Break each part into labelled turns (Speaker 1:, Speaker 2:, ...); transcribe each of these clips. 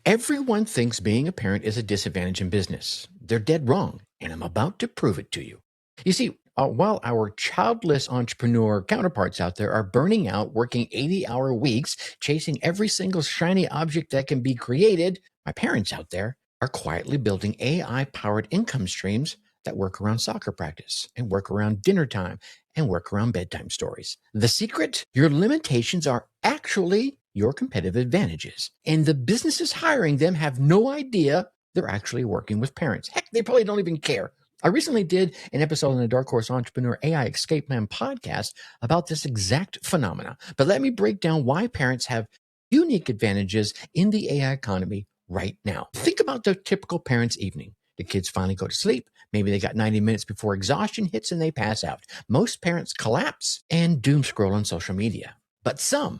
Speaker 1: Everyone thinks being a parent is a disadvantage in business. They're dead wrong, and I'm about to prove it to you. You see, while our childless entrepreneur counterparts out there are burning out, working 80-hour weeks, chasing every single shiny object that can be created, my parents out there are quietly building AI-powered income streams that work around soccer practice and work around dinner time and work around bedtime stories. The secret? Your limitations are actually your competitive advantages. And the businesses hiring them have no idea they're actually working with parents. Heck, they probably don't even care. I recently did an episode on the Dark Horse Entrepreneur AI Escape Plan podcast about this exact phenomena. But let me break down why parents have unique advantages in the AI economy right now. Think about the typical parent's evening. The kids finally go to sleep. Maybe they got 90 minutes before exhaustion hits and they pass out. Most parents collapse and doom scroll on social media. But some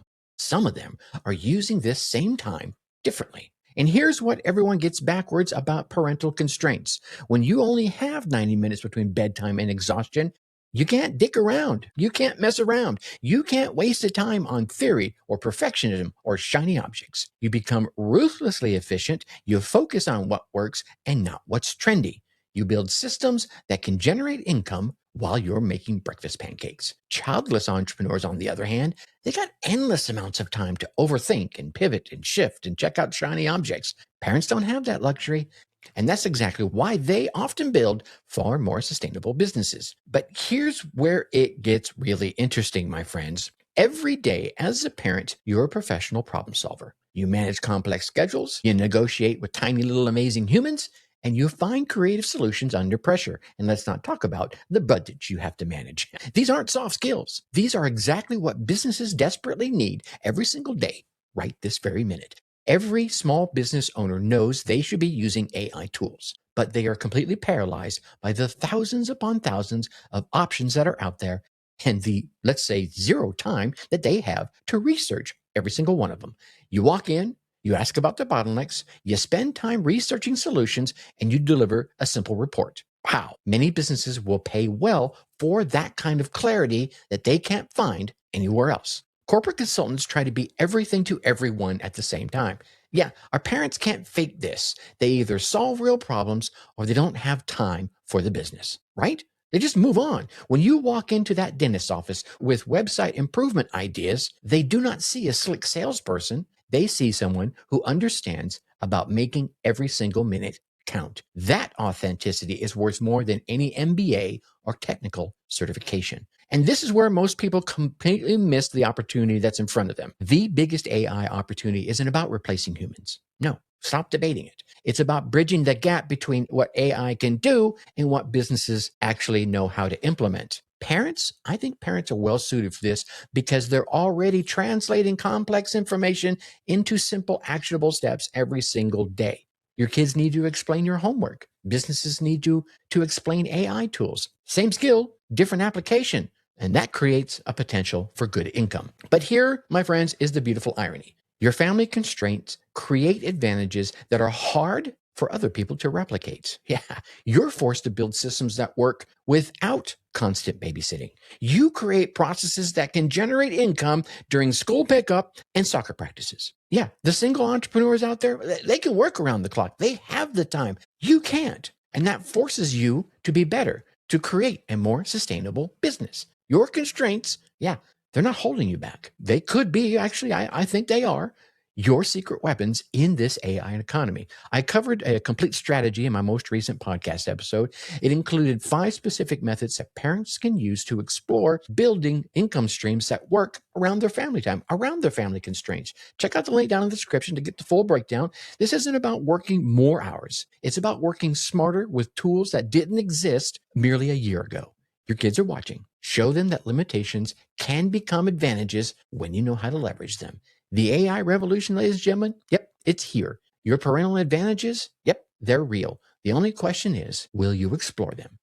Speaker 1: of them are using this same time differently. And here's what everyone gets backwards about parental constraints. When you only have 90 minutes between bedtime and exhaustion, you can't dick around. You can't mess around. You can't waste the time on theory or perfectionism or shiny objects. You become ruthlessly efficient. You focus on what works and not what's trendy. You build systems that can generate income while you're making breakfast pancakes. Childless entrepreneurs, on the other hand, they got endless amounts of time to overthink and pivot and shift and check out shiny objects. Parents don't have that luxury. And that's exactly why they often build far more sustainable businesses. But here's where it gets really interesting, my friends. Every day as a parent, you're a professional problem solver. You manage complex schedules, you negotiate with tiny little amazing humans, and you find creative solutions under pressure. And let's not talk about the budget you have to manage. These aren't soft skills. These are exactly what businesses desperately need every single day, right this very minute. Every small business owner knows they should be using AI tools, but they are completely paralyzed by the thousands upon thousands of options that are out there and the, let's say, zero time that they have to research every single one of them. You walk in, you ask about the bottlenecks, you spend time researching solutions, and you deliver a simple report. Wow, many businesses will pay well for that kind of clarity that they can't find anywhere else. Corporate consultants try to be everything to everyone at the same time. Yeah, our parents can't fake this. They either solve real problems or they don't have time for the business, right? They just move on. When you walk into that dentist's office with website improvement ideas, they do not see a slick salesperson. They see someone who understands about making every single minute count. That authenticity is worth more than any MBA or technical certification. And this is where most people completely miss the opportunity that's in front of them. The biggest AI opportunity isn't about replacing humans. No, stop debating it. It's about bridging the gap between what AI can do and what businesses actually know how to implement. I think parents are well suited for this because they're already translating complex information into simple, actionable steps every single day. Your kids need to explain your homework. Businesses need you to explain AI tools. Same skill, different application. And that creates a potential for good income. But here, my friends, is the beautiful irony. Your family constraints create advantages that are hard for other people to replicate. Yeah, you're forced to build systems that work without constant babysitting. You create processes that can generate income during school pickup and soccer practices. Yeah, the single entrepreneurs out there, they can work around the clock. They have the time. You can't. And that forces you to be better, to create a more sustainable business. Your constraints, yeah, they're not holding you back. They could be, actually, I think they are, your secret weapons in this AI economy. I covered a complete strategy in my most recent podcast episode. It included 5 specific methods that parents can use to explore building income streams that work around their family time, around their family constraints. Check out the link down in the description to get the full breakdown. This isn't about working more hours. It's about working smarter with tools that didn't exist merely a year ago. Your kids are watching. Show them that limitations can become advantages when you know how to leverage them. The AI revolution, ladies and gentlemen, yep, it's here. Your parental advantages, yep, they're real. The only question is, will you explore them?